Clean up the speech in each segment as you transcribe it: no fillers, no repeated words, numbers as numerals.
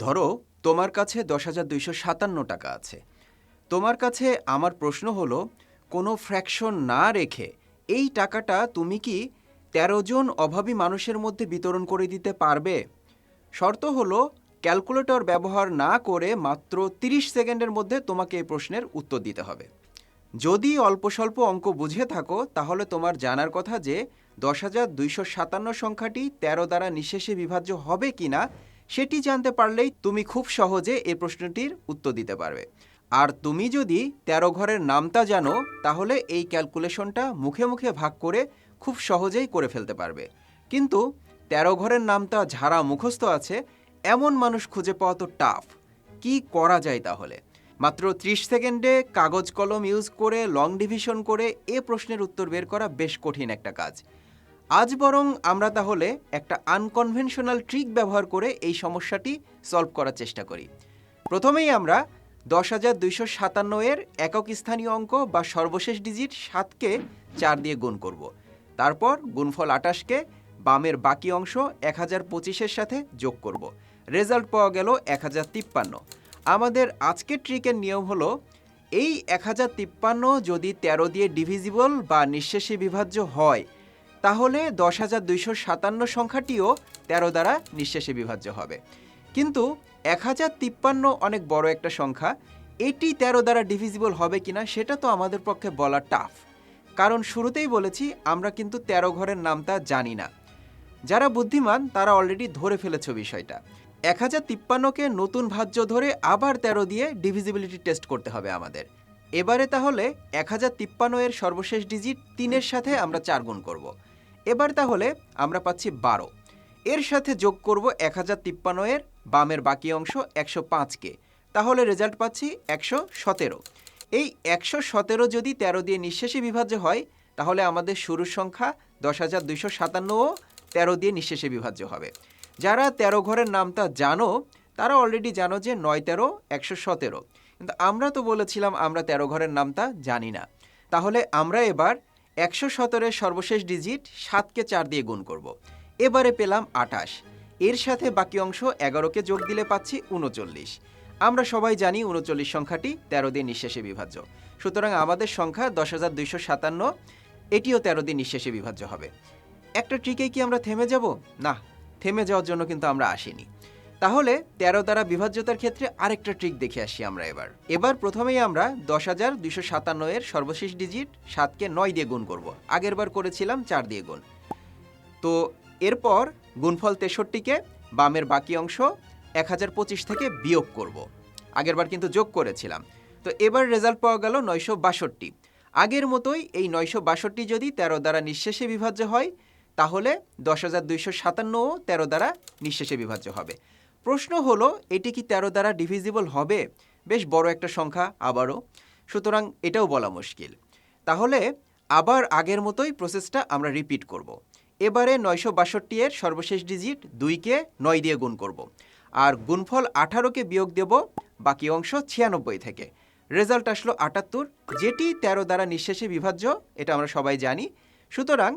ধরো তোমার কাছে 10,257 টাকা আছে। তোমার কাছে আমার প্রশ্ন হলো, কোনো ফ্র্যাকশন না রেখে এই টাকাটা তুমি কি ১৩ জন অভাবী মানুষের মধ্যে বিতরণ করে দিতে পারবে? শর্ত হলো, ক্যালকুলেটর ব্যবহার না করে মাত্র ৩০ সেকেন্ডের মধ্যে তোমাকে এই প্রশ্নের উত্তর দিতে হবে। যদি অল্প স্বল্প অঙ্ক বুঝে থাকো তাহলে তোমার জানার কথা যে 10,257 সংখ্যাটি ১৩ দ্বারা নিঃশেষে বিভাজ্য হবে কিনা সেটি জানতে পারলেই তুমি খুব সহজে এই প্রশ্নটির উত্তর দিতে পারবে। আর তুমি যদি ১৩ ঘরের নামতা জানো তাহলে এই ক্যালকুলেশনটা মুখে মুখে ভাগ করে খুব সহজেই করে ফেলতে পারবে। কিন্তু ১৩ ঘরের নামতা যারা মুখস্থ আছে এমন মানুষ খুঁজে পাওয়া তো টাফ। কি করা যায় তাহলে? মাত্র ৩০ সেকেন্ডে কাগজ কলম ইউজ করে লং ডিভিশন করে এ প্রশ্নের উত্তর বের করা বেশ কঠিন একটা কাজ। আজ বরং আমরা তাহলে একটা আনকনভেনশনাল ট্রিক ব্যবহার করে এই সমস্যাটি সলভ করার চেষ্টা করি। প্রথমেই আমরা 10,257 এর একক স্থানীয় অঙ্ক বা সর্বশেষ ডিজিট 7কে 4 দিয়ে গুণ করব। তারপর গুণফল 28কে বামের বাকি অংশ 1025-এর সাথে যোগ করব। রেজাল্ট পাওয়া গেল 1053। আমাদের আজকের ট্রিকের নিয়ম হলো, এই 1053 যদি 13 দিয়ে ডিভিজিবল বা নিঃশেষে বিভাজ্য হয় তাহলে 10,257 সংখ্যাটিও 13 দ্বারা নিঃশেষে বিভাজ্য হবে। কিন্তু 1053 অনেক বড় একটা সংখ্যা, এটি 13 দ্বারা ডিভিজিবল হবে কিনা সেটা তো আমাদের পক্ষে বলা টাফ। কারণ শুরুতেই বলেছি আমরা কিন্তু 13 ঘরের নামতা জানি না। যারা বুদ্ধিমান তারা অলরেডি ধরে ফেলেছে বিষয়টা। 1053কে নতুন ভাজ্য ধরে আবার 13 দিয়ে ডিভিজিবিলিটি টেস্ট করতে হবে আমাদের। এবারে তাহলে 1053 এর সর্বশেষ ডিজিট 3-এর সাথে আমরা 4 গুণ করব। এবার তাহলে আমরা পাচ্ছি 12। এর সাথে যোগ করব 1053 এর বামের বাকি অংশ 105কে, তাহলে রেজাল্ট পাচ্ছি 117। এই 117 যদি 13 দিয়ে নিঃশেষে বিভাজ্য হয় তাহলে আমাদের শুরুর সংখ্যা 10,257ও 13 দিয়ে নিঃশেষে বিভাজ্য হবে। যারা 13 ঘরের নামতা জানো তারা অলরেডি জানো যে 9-13 117, কিন্তু আমরা তো বলেছিলাম আমরা 13 ঘরের নামতা জানি না। তাহলে আমরা এবার 117 এর সর্বশেষ ডিজিট 7কে 4 দিয়ে গুণ করব। এবারে পেলাম 28। এর সাথে বাকি অংশ 11কে যোগ দিলে পাচ্ছি 39। আমরা সবাই জানি 39 সংখ্যাটি 13 দিয়ে নিঃশেষে বিভাজ্য। সুতরাং আমাদের সংখ্যা 10,257, এটিও 13 দিয়ে নিঃশেষে বিভাজ্য হবে। একটা ট্রিকে কি আমরা থেমে যাব? না, থেমে যাওয়ার জন্য কিন্তু আমরা আসিনি। তাহলে 13 দ্বারা বিভাজ্যতার ক্ষেত্রে আরেকটা ট্রিক দেখে আসি আমরা এবার প্রথমেই আমরা 10,257 এর সর্বশেষ ডিজিট 7কে 9 দিয়ে গুণ করব। আগের বার করেছিলাম 4 দিয়ে গুণ। তো এরপর গুণফল 63কে বামের বাকি অংশ 1025 থেকে বিয়োগ করব। আগের বার কিন্তু যোগ করেছিলাম। তো এবার রেজাল্ট পাওয়া গেল 962। আগের মতোই এই 962 যদি 13 দ্বারা নিঃশেষে বিভাজ্য হয় তাহলে 10,257ও 13 দ্বারা নিঃশেষে বিভাজ্য হবে। প্রশ্ন হলো, এটি কি 13 দ্বারা ডিভিজিবল হবে? বেশ বড় একটা সংখ্যা আবারও, সুতরাং এটাও বলা মুশকিল। তাহলে আবার আগের মতোই প্রসেসটা আমরা রিপিট করব। এবারে 962 এর সর্বশেষ ডিজিট 2কে 9 দিয়ে গুণ করব। আর গুণফল 18কে বিয়োগ দেব বাকি অংশ 96 থেকে। রেজাল্ট আসলো 78, যেটি 13 দ্বারা নিঃশেষে বিভাজ্য, এটা আমরা সবাই জানি। সুতরাং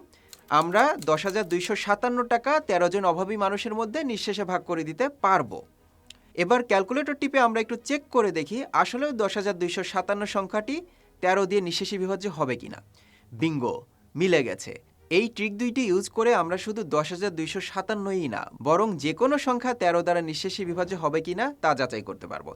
আমরা 10,257 টাকা 13 জন অভাবী মানুষের মধ্যে নিঃশেষে ভাগ করে দিতে পারবো। এবার ক্যালকুলেটর টিপে আমরা একটু চেক করে দেখি আসলে 10,257 সংখ্যাটি 13 দিয়ে নিঃশেষে বিভাজ্য হবে কিনা। বিঙ্গো, মিলে গেছে। এই ট্রিক দুইটি ইউজ করে আমরা শুধু 10,257ই না বরং যে কোনো সংখ্যা 13 দ্বারা নিঃশেষে বিভাজ্য হবে কিনা তা যাচাই করতে পারবো।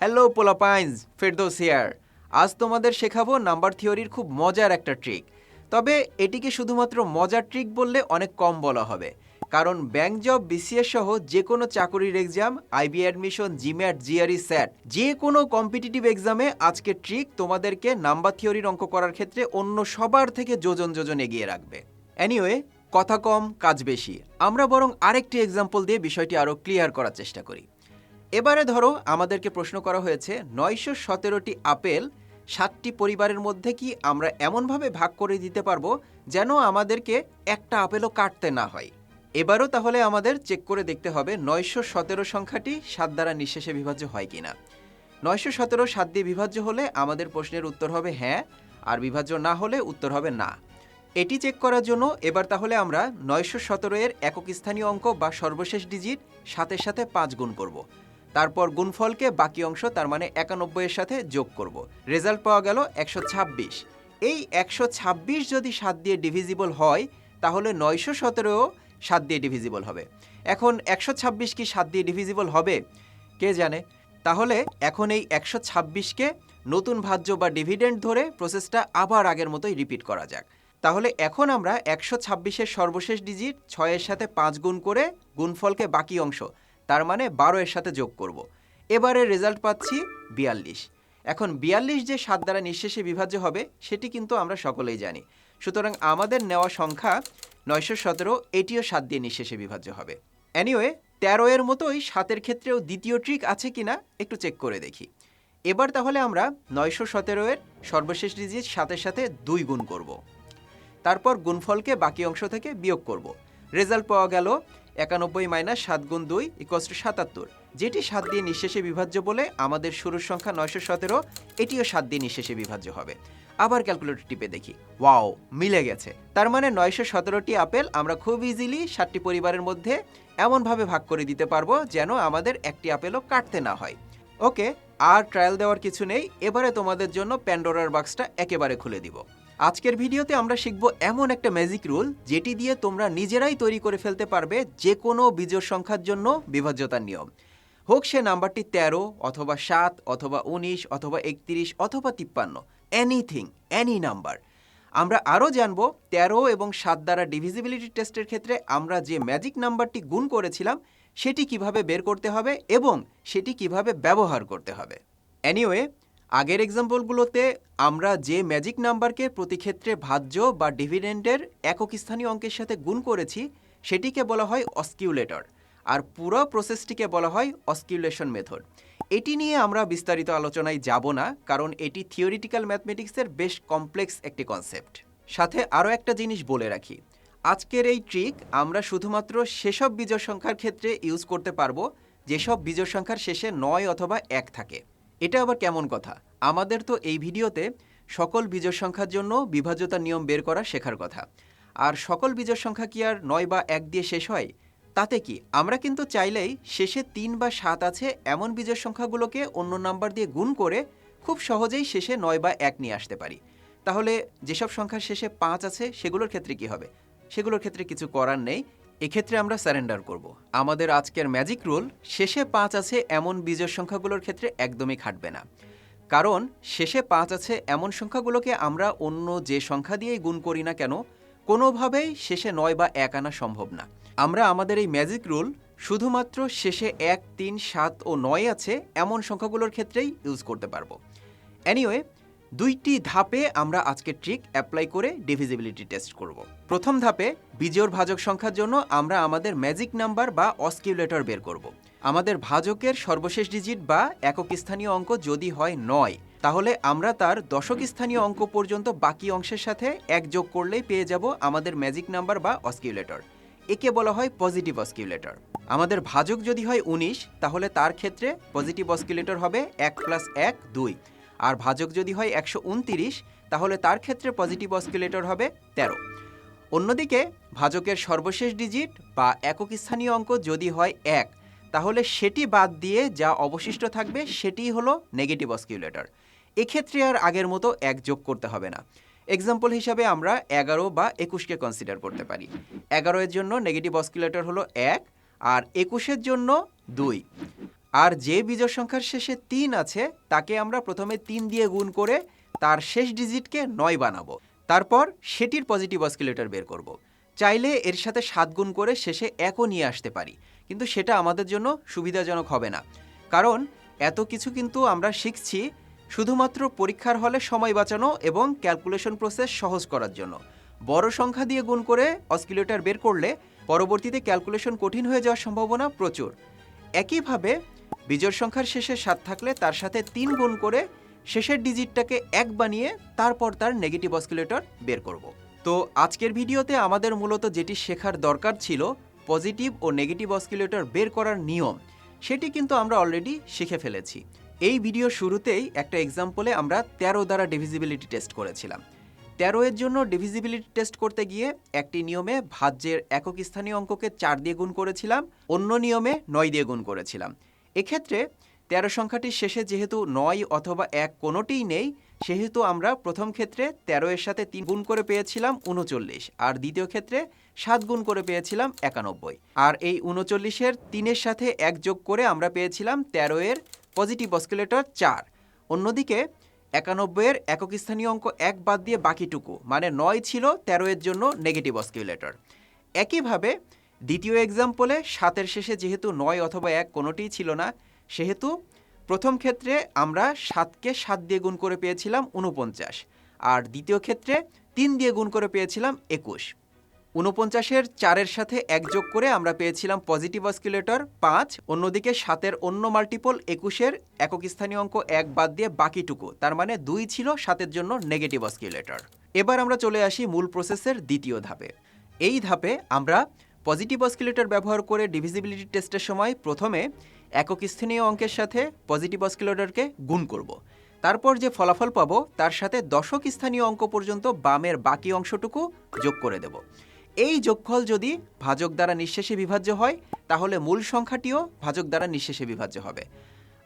হ্যালো পোলাপাইন্স, ফেরদৌস হিয়ার। আজ তোমাদের শেখাবো নাম্বার থিওরির খুব মজার একটা ট্রিক। তবে এটিকে শুধুমাত্র মজার ট্রিক বললে অনেক কম বলা হবে, কারণ ব্যাংক জব, বিসিএস সহ যে কোনো চাকরির exam, IB admission, GMAT, GRE, SAT, যে কোনো কম্পিটিটিভ এক্সামে আজকের ট্রিক তোমাদেরকে নাম্বার থিওরির অঙ্ক করার ক্ষেত্রে অন্য সবার থেকে যোজন যোজন এগিয়ে রাখবে। এনিওয়ে, কথা কম কাজ বেশি, আমরা বরং আরেকটি এক্সাম্পল দিয়ে বিষয়টি আরও ক্লিয়ার করার চেষ্টা করি। এবারে ধরো আমাদেরকে প্রশ্ন করা হয়েছে 917টি আপেল 7টি পরিবারের মধ্যে কি আমরা এমনভাবে ভাগ করে দিতে পারবো যেন আমাদেরকে একটা আপেলও কাটতে না হয়। এবারও তাহলে আমাদের চেক করে দেখতে হবে 917 সংখ্যাটি 7 দ্বারা নিঃশেষে বিভাজ্য হয় কিনা। 917 7 দিয়ে বিভাজ্য হলে আমাদের প্রশ্নের উত্তর হবে হ্যাঁ, আর বিভাজ্য না হলে উত্তর হবে না। এটি চেক করার জন্য এবার তাহলে আমরা 917 এর একক স্থানীয় অঙ্ক বা সর্বশেষ ডিজিট 7-এর সাথে 5 গুণ করব। তারপর গুণফলকে বাকি অংশ তার মানে 91 এর সাথে যোগ করব। রেজাল্ট পাওয়া গেল 126। এই 126 যদি 7 দিয়ে ডিভিজিবল হয় তাহলে 917ও 7 দিয়ে ডিভিজিবল হবে। এখন 126 কি 7 দিয়ে ডিভিজিবল হবে কে জানে। তাহলে এখন এই 126কে নতুন ভাজ্য বা ডিভিডেন্ড ধরে প্রসেসটা আবার আগের মতোই রিপিট করা যাক। তাহলে এখন আমরা 126-এর সর্বশেষ ডিজিট 6 এর সাথে 5 গুণ করে গুণফলকে বাকি অংশ তার মানে 12 এর সাথে যোগ করব। এবারে রেজাল্ট পাচ্ছি 42। এখন 42 যে 7 দ্বারা নিঃশেষে বিভাজ্য হবে সেটি কিন্তু আমরা সকলেই জানি। সুতরাং আমাদের নেওয়া সংখ্যা 917, এটিও 7 দিয়ে নিঃশেষে বিভাজ্য হবে। এনিওয়ে 13 এর মতোই 7-এর ক্ষেত্রেও দ্বিতীয় ট্রিক আছে কিনা একটু চেক করে দেখি। এবার তাহলে আমরা 917 এর সর্বশেষ ডিজিট 7-এর সাথে 2 গুণ করব। তারপর গুণফলকে বাকি অংশ থেকে বিয়োগ করব। রেজাল্ট পাওয়া গেল 91 - 7 গুণ 2 = 77, যেটি 7 দিয়ে নিঃশেষে বিভাজ্য বলে আমাদের শুরুর সংখ্যা 917, এটিও 7 দিয়ে নিঃশেষে বিভাজ্য হবে। আবার ক্যালকুলেটর টিপে দেখি, ওয়াও, মিলে গেছে। তার মানে 917টি আপেল আমরা খুব ইজিলি 7টি পরিবারের মধ্যে এমনভাবে ভাগ করে দিতে পারবো যেন আমাদের একটি আপেলও কাটতে না হয়। ওকে, আর ট্রায়াল দেওয়ার কিছু নেই। এবারে তোমাদের জন্য প্যান্ডোরার বাক্সটা একেবারে খুলে দিব। আজকের ভিডিওতে আমরা শিখব এমন একটা ম্যাজিক রুল যেটি দিয়ে তোমরা নিজেরাই তৈরি করে ফেলতে পারবে যে কোনো বিজোড় সংখ্যার জন্য বিভাজ্যতার নিয়ম, হোক সে নাম্বারটি 13 অথবা 7 অথবা 19 অথবা 31 অথবা 53, এনিথিং, এনি নাম্বার। আমরা আরও জানব 13 এবং 7 দ্বারা ডিভিজিবিলিটি টেস্টের ক্ষেত্রে আমরা যে ম্যাজিক নাম্বারটি গুণ করেছিলাম সেটি কিভাবে বের করতে হবে এবং সেটি কিভাবে ব্যবহার করতে হবে। এনিওয়ে, আগের এক্সাম্পলগুলোতে আমরা যে ম্যাজিক নাম্বারকে প্রতি ক্ষেত্রে ভাজ্য বা ডিভিডেন্ডের একক স্থানীয় অঙ্কের সাথে গুণ করেছি সেটিকে বলা হয় অস্কিউলেটর, আর পুরো প্রসেসটিকে বলা হয় অস্কিউলেশন মেথড। এটি নিয়ে আমরা বিস্তারিত আলোচনায় যাব না, কারণ এটি থিওরিটিক্যাল ম্যাথমেটিক্সের বেশ কমপ্লেক্স একটি কনসেপ্ট। সাথে আরও একটা জিনিস বলে রাখি, আজকের এই ট্রিক আমরা শুধুমাত্র সেসব বিজোড় সংখ্যার ক্ষেত্রে ইউজ করতে পারবো যেসব বিজোড় সংখ্যার শেষে 9 অথবা 1 থাকে। এটা আবার কেমন কথা? আমাদের তো এই ভিডিওতে সকল বিজোড় সংখ্যার জন্য বিভাজ্যতার নিয়ম বের করা শেখার কথা। আর সকল বিজোড় সংখ্যা কি আর 9 বা 1 দিয়ে শেষ হয়? তাতে কি, আমরা কিন্তু চাইলেই শেষে 3 বা 7 আছে এমন বিজোড় সংখ্যাগুলোকে অন্য নাম্বার দিয়ে গুণ করে খুব সহজেই শেষে 9 বা 1 নিয়ে আসতে পারি। তাহলে যেসব সংখ্যার শেষে 5 আছে সেগুলোর ক্ষেত্রে কি হবে? সেগুলোর ক্ষেত্রে কিছু করার নেই, এক্ষেত্রে আমরা সারেন্ডার করব। আমাদের আজকের ম্যাজিক রুল শেষে 5 আছে এমন বিজোড় সংখ্যাগুলোর ক্ষেত্রে একদমই খাটবে না, কারণ শেষে 5 আছে এমন সংখ্যাগুলোকে আমরা অন্য যে সংখ্যা দিয়েই গুণ করি না কেন কোনোভাবেই শেষে 9 বা 1 আনা সম্ভব না। আমরা আমাদের এই ম্যাজিক রুল শুধুমাত্র শেষে 1, 3, 7 ও 9 আছে এমন সংখ্যাগুলোর ক্ষেত্রেই ইউজ করতে পারবো। এনিওয়ে, 2টি ধাপে আমরা আজকের ট্রিক অ্যাপ্লাই করে ডিভিজিবিলিটি টেস্ট করব। প্রথম ধাপে বিজোড় ভাজক সংখ্যার জন্য আমরা আমাদের ম্যাজিক নাম্বার বা অস্কিউলেটর বের করব। আমাদের ভাজকের সর্বশেষ ডিজিট বা একক স্থানীয় অঙ্ক যদি হয় 9, তাহলে আমরা তার দশক স্থানীয় অঙ্ক পর্যন্ত বাকি অংশের সাথে 1 যোগ করলেই পেয়ে যাব আমাদের ম্যাজিক নাম্বার বা অস্কিউলেটর। একে বলা হয় পজিটিভ অস্কিউলেটর। আমাদের ভাজক যদি হয় 19, তাহলে তার ক্ষেত্রে পজিটিভ অস্কিউলেটর হবে 1 + 1 = 2। আর ভাজক যদি হয় 129, তাহলে তার ক্ষেত্রে পজিটিভ অস্কিউলেটর হবে 13। অন্যদিকে ভাজকের সর্বশেষ ডিজিট বা একক স্থানীয় অঙ্ক যদি হয় 1, তাহলে সেটি বাদ দিয়ে যা অবশিষ্ট থাকবে সেটিই হলো নেগেটিভ অস্কিউলেটর। এক্ষেত্রে আর আগের মতো 1 যোগ করতে হবে না। এক্সাম্পল হিসাবে আমরা 11 বা 21কে কনসিডার করতে পারি। 11 এর জন্য নেগেটিভ অস্কিউলেটর হলো 1 আর 21-এর জন্য 2। আর যে বিজোড় সংখ্যার শেষে 3 আছে তাকে আমরা প্রথমে 3 দিয়ে গুণ করে তার শেষ ডিজিটকে 9 বানাবো, তারপর সেটির পজিটিভ অস্কিউলেটর বের করব। চাইলে এর সাথে 7 গুণ করে শেষে 1ও নিয়ে আসতে পারি, কিন্তু সেটা আমাদের জন্য সুবিধাজনক হবে না, কারণ এত কিছু কিন্তু আমরা শিখছি শুধুমাত্র পরীক্ষার হলে সময় বাঁচানো এবং ক্যালকুলেশন প্রসেস সহজ করার জন্য। বড় সংখ্যা দিয়ে গুণ করে অস্কিউলেটর বের করলে পরবর্তীতে ক্যালকুলেশন কঠিন হয়ে যাওয়ার সম্ভাবনা প্রচুর। একইভাবে বিজোড় সংখ্যার শেষে 7 থাকলে তার সাথে 3 গুণ করে শেষের ডিজিটটাকে 1 বানিয়ে তারপর তার নেগেটিভ অস্কিউলেটর বের করব। তো আজকের ভিডিওতে আমাদের মূলত যেটি শেখার দরকার ছিল পজিটিভ ও নেগেটিভ অস্কিউলেটর বের করার নিয়ম, সেটি কিন্তু আমরা অলরেডি শিখে ফেলেছি। এই ভিডিও শুরুতেই একটা এক্সাম্পলে আমরা 13 দ্বারা ডিভিজিবিলিটি টেস্ট করেছিলাম। 13 এর জন্য ডিভিজিবিলিটি টেস্ট করতে গিয়ে একটি নিয়মে ভাজ্যের একক স্থানীয় অঙ্ককে 4 দিয়ে গুণ করেছিলাম, অন্য নিয়মে 9 দিয়ে গুণ করেছিলাম। এক্ষেত্রে 13 সংখ্যাটির শেষে যেহেতু 9 অথবা 1 কোনোটিই নেই, সেহেতু আমরা প্রথম ক্ষেত্রে 13 এর সাথে 3 গুণ করে পেয়েছিলাম 39, আর দ্বিতীয় ক্ষেত্রে 7 গুণ করে পেয়েছিলাম 91। আর এই 39-এর 3-এর সাথে 1 যোগ করে আমরা পেয়েছিলাম 13 এর পজিটিভ অস্কিলেটর 4। অন্যদিকে 91-এর একক স্থানীয় অঙ্ক 1 বাদ দিয়ে বাকিটুকু মানে 9 ছিল 13 এর জন্য নেগেটিভ অস্কিলেটর। একইভাবে দ্বিতীয় এক্সাম্পলে 7-এর শেষে যেহেতু 9 অথবা 1 কোনোটিই ছিল না, সেহেতু প্রথম ক্ষেত্রে আমরা 7কে 7 দিয়ে গুণ করে পেয়েছিলাম 49, আর দ্বিতীয় ক্ষেত্রে 3 দিয়ে গুণ করে পেয়েছিলাম 21। 49-এর 4-এর সাথে 1 যোগ করে আমরা পেয়েছিলাম পজিটিভ অস্কিলেটর 5। অন্যদিকে 7-এর অন্য মাল্টিপল 21-এর একক স্থানীয় অঙ্ক 1 বাদ দিয়ে বাকিটুকু তার মানে 2 ছিল 7-এর জন্য নেগেটিভ অস্কিলেটর। এবার আমরা চলে আসি মূল প্রসেসের দ্বিতীয় ধাপে। এই ধাপে আমরা পজিটিভ অস্কিলেটর ব্যবহার করে ডিভিজিবিলিটি টেস্টের সময় প্রথমে একক স্থানীয় অঙ্কের সাথে পজিটিভ অস্কিলেটরকে গুণ করব। তারপর যে ফলাফল পাবো তার সাথে দশক স্থানীয় অঙ্ক পর্যন্ত বামের বাকি অংশটুকু যোগ করে দেব। এই যোগফল যদি ভাজক দ্বারা নিঃশেষে বিভাজ্য হয় তাহলে মূল সংখ্যাটিও ভাজক দ্বারা নিঃশেষে বিভাজ্য হবে।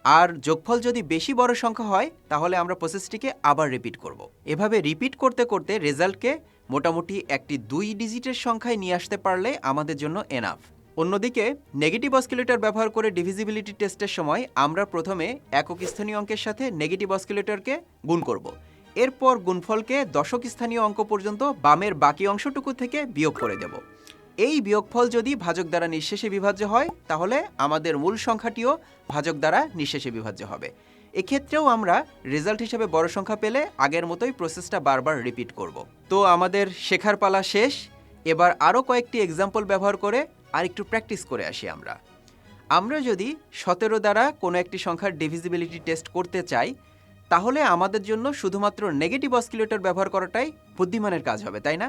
আর যোগফল যদি বেশি বড় সংখ্যা হয় তাহলে আমরা প্রসেসটিকে আবার রিপিট করব। এভাবে রিপিট করতে করতে রেজাল্টকে মোটামুটি একটি 2 ডিজিটের সংখ্যায় নিয়ে আসতে পারলে আমাদের জন্য এনাফ। অন্যদিকে নেগেটিভ অস্কিলেটর ব্যবহার করে ডিভিজিবিলিটি টেস্টের সময় আমরা প্রথমে একক স্থানীয় অঙ্কের সাথে নেগেটিভ অস্কিলেটরকে গুণ করব। এরপর গুণফলকে দশক স্থানীয় অঙ্ক পর্যন্ত বামের বাকি অংশটুকু থেকে বিয়োগ করে দেব। এই বিয়োগফল যদি ভাজক দ্বারা নিঃশেষে বিভাজ্য হয় তাহলে আমাদের মূল সংখ্যাটিও ভাজক দ্বারা নিঃশেষে বিভাজ্য হবে। এক্ষেত্রেও আমরা রেজাল্ট হিসেবে বড় সংখ্যা পেলে আগের মতোই প্রসেসটা বারবার রিপিট করব। তো আমাদের শেখার পালা শেষ। এবার আরও কয়েকটি এক্সাম্পল ব্যবহার করে আর একটু প্র্যাকটিস করে আসি। আমরা যদি 17 দ্বারা কোনো একটি সংখ্যার ডিভিজিবিলিটি টেস্ট করতে চাই তাহলে আমাদের জন্য শুধুমাত্র নেগেটিভ অস্কিলেটর ব্যবহার করাটাই বুদ্ধিমানের কাজ হবে, তাই না?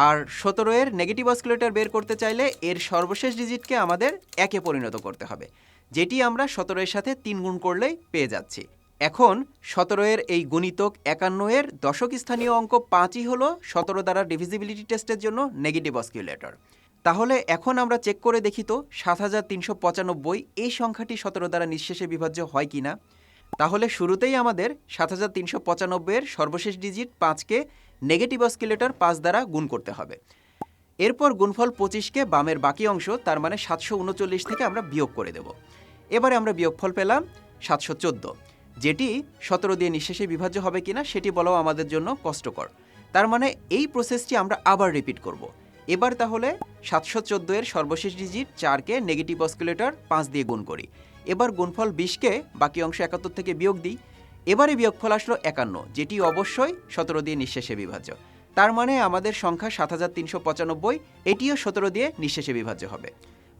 আর 17 এর নেগেটিভ অস্কিলেটর বের করতে চাইলে এর সর্বশেষ ডিজিটকে আমাদের 1-এ পরিণত করতে হবে, যেটি আমরা 17 এর সাথে 3 গুণ করলেই পেয়ে যাচ্ছি। এখন 17 এর এই গুণিতক 51 এর দশক স্থানীয় অঙ্ক 5ই হলো 17 দ্বারা ডিভিজিবিলিটি টেস্টের জন্য নেগেটিভ অস্কিলেটর। তাহলে এখন আমরা চেক করে দেখি তো 7395 এই সংখ্যাটি 17 দ্বারা নিঃশেষে বিভাজ্য হয় কিনা। তাহলে শুরুতেই আমাদের 7395 এর সর্বশেষ ডিজিট 5কে নেগেটিভ অস্কিলেটর 5 দ্বারা গুণ করতে হবে। এরপর গুণফল 25কে বামের বাকি অংশ তার মানে 739 থেকে আমরা বিয়োগ করে দেব। এবারে আমরা বিয়োগফল পেলাম 714, যেটি 17 দিয়ে নিঃশেষে বিভাজ্য হবে কিনা সেটি বলাও আমাদের জন্য কষ্টকর। তার মানে এই প্রসেসটি আমরা আবার রিপিট করব। এবার তাহলে 714 এর সর্বশেষ ডিজিট 4কে নেগেটিভ অস্কিলেটর 5 দিয়ে গুণ করি। এবার গুণফল 20কে বাকি অংশ 71 থেকে বিয়োগ দিই। এবারে বিয়োগফল আসলো 51, যেটি অবশ্যই 17 দিয়ে নিঃশেষে বিভাজ্য। তার মানে আমাদের সংখ্যা 7395 এটিও 17 দিয়ে নিঃশেষে বিভাজ্য হবে।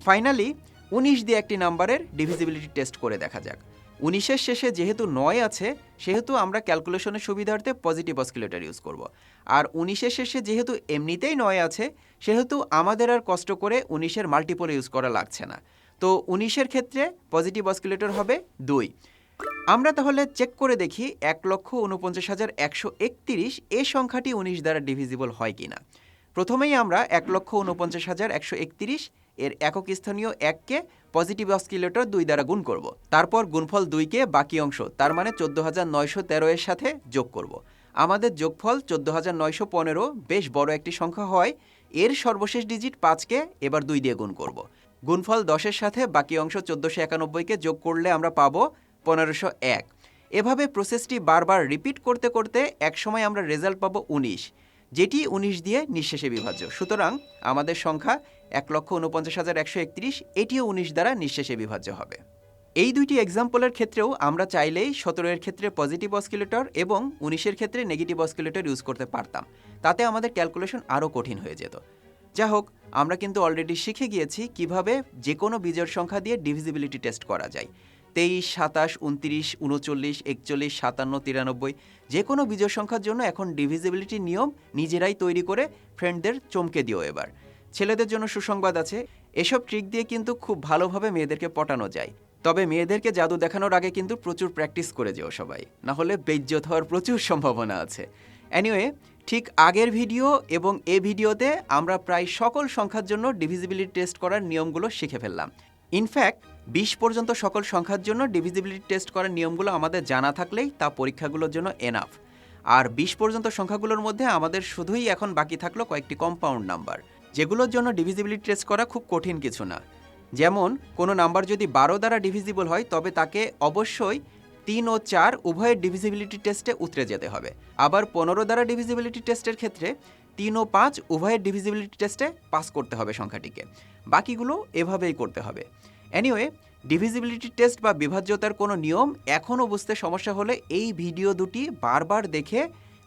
ফাইনালি 19 দিয়ে একটি নাম্বারের ডিভিজিবিলিটি টেস্ট করে দেখা যাক। 19-এর শেষে যেহেতু 9 আছে সেহেতু আমরা ক্যালকুলেশনের সুবিধার্থে পজিটিভ অস্কিলেটর ইউজ করব। আর 19-এর শেষে যেহেতু এমনিতেই 9 আছে সেহেতু আমাদের আর কষ্ট করে 19-এর মাল্টিপল ইউজ করা লাগছে না। তো 19-এর ক্ষেত্রে পজিটিভ অস্কিলেটর হবে 2। আমরা তাহলে চেক করে দেখি 1,49,131 এই সংখ্যাটি 19 দ্বারা ডিভিজিবল হয় কিনা। প্রথমেই আমরা 1,49,131 এর একক স্থানীয় 1কে পজিটিভ অস্কিলেটর 2 দ্বারা গুণ করব। তারপর গুণফল 2কে বাকি অংশ তার মানে 14,913 এর সাথে যোগ করব। আমাদের যোগফল 14,915 বেশ বড় একটি সংখ্যা হয়। এর সর্বশেষ ডিজিট 5কে এবার 2 দিয়ে গুণ করব। গুণফল 10-এর সাথে বাকি অংশ 1491কে যোগ করলে আমরা পাবো 1501। এভাবে প্রসেসটি বারবার রিপিট করতে করতে একসময় আমরা রেজাল্ট পাবো 19, যেটি 19 দিয়ে নিঃশেষে বিভাজ্য। সুতরাং আমাদের সংখ্যা 1,49,131 এটিও 19 দ্বারা নিঃশেষে বিভাজ্য হবে। এই দুইটি এক্সাম্পলের ক্ষেত্রেও আমরা চাইলেই 17 এর ক্ষেত্রে পজিটিভ অস্কিলেটর এবং 19-এর ক্ষেত্রে নেগেটিভ অস্কিলেটর ইউজ করতে পারতাম। তাতে আমাদের ক্যালকুলেশন আরও কঠিন হয়ে যেত। যা হোক, আমরা কিন্তু অলরেডি শিখে গিয়েছি কিভাবে যে কোনো বিজোড় সংখ্যা দিয়ে ডিভিজিবিলিটি টেস্ট করা যায়। 23, 27, 29, 39, 41, 57, 93 যে কোনো বিজোড় সংখ্যার জন্য এখন ডিভিজিবিলিটি নিয়ম নিজেরাই তৈরি করে ফ্রেন্ডদের চমকে দিও। এবার ছেলেদের জন্য সুসংবাদ আছে, এসব ট্রিক দিয়ে কিন্তু খুব ভালোভাবে মেয়েদেরকে পটানো যায়। তবে মেয়েদেরকে জাদু দেখানোর আগে কিন্তু প্রচুর প্র্যাকটিস করে যেও সবাই, না হলে বেইজ্জত হওয়ার প্রচুর সম্ভাবনা আছে। এনিওয়ে, ঠিক আগের ভিডিও এবং এই ভিডিওতে আমরা প্রায় সকল সংখ্যার জন্য ডিভিজিবিলিটি টেস্ট করার নিয়মগুলো শিখে ফেললাম। ইনফ্যাক্ট 20 পর্যন্ত সকল সংখ্যার জন্য ডিভিজিবিলিটি টেস্ট করার নিয়মগুলো আমাদের জানা থাকলেই তা পরীক্ষাগুলোর জন্য এনাফ। আর 20 পর্যন্ত সংখ্যাগুলোর মধ্যে আমাদের শুধুই এখন বাকি থাকলো কয়েকটি কম্পাউন্ড নাম্বার, যেগুলোর জন্য ডিভিজিবিলিটি টেস্ট করা খুব কঠিন কিছু না। যেমন কোনো নাম্বার যদি 12 দ্বারা ডিভিজিবল হয় তবে তাকে অবশ্যই 3 ও 4 উভয়ের ডিভিজিবিলিটি টেস্টে উতরে যেতে হবে। আবার 15 দ্বারা ডিভিজিবিলিটি টেস্টের ক্ষেত্রে 3 ও 5 উভয়ের ডিভিজিবিলিটি টেস্টে পাস করতে হবে সংখ্যাটিকে। বাকিগুলো এভাবেই করতে হবে। এনিওয়ে, ডিভিজিবিলিটি টেস্ট বা বিভাজ্যতার কোনো নিয়ম এখনও বুঝতে সমস্যা হলে এই ভিডিও দুটি বারবার দেখে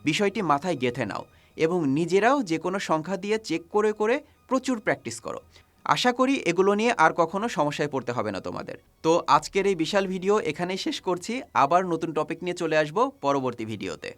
বিষয়টি মাথায় গেঁথে নাও এবং নিজেরাও যে কোনো সংখ্যা দিয়ে চেক করে করে প্রচুর প্র্যাকটিস করো। আশা করি এগুলো নিয়ে আর কখনো সমস্যায় পড়তে হবে না তোমাদের। তো আজকের এই বিশাল ভিডিও এখানেই শেষ করছি। আবার নতুন টপিক নিয়ে চলে আসবো পরবর্তী ভিডিওতে।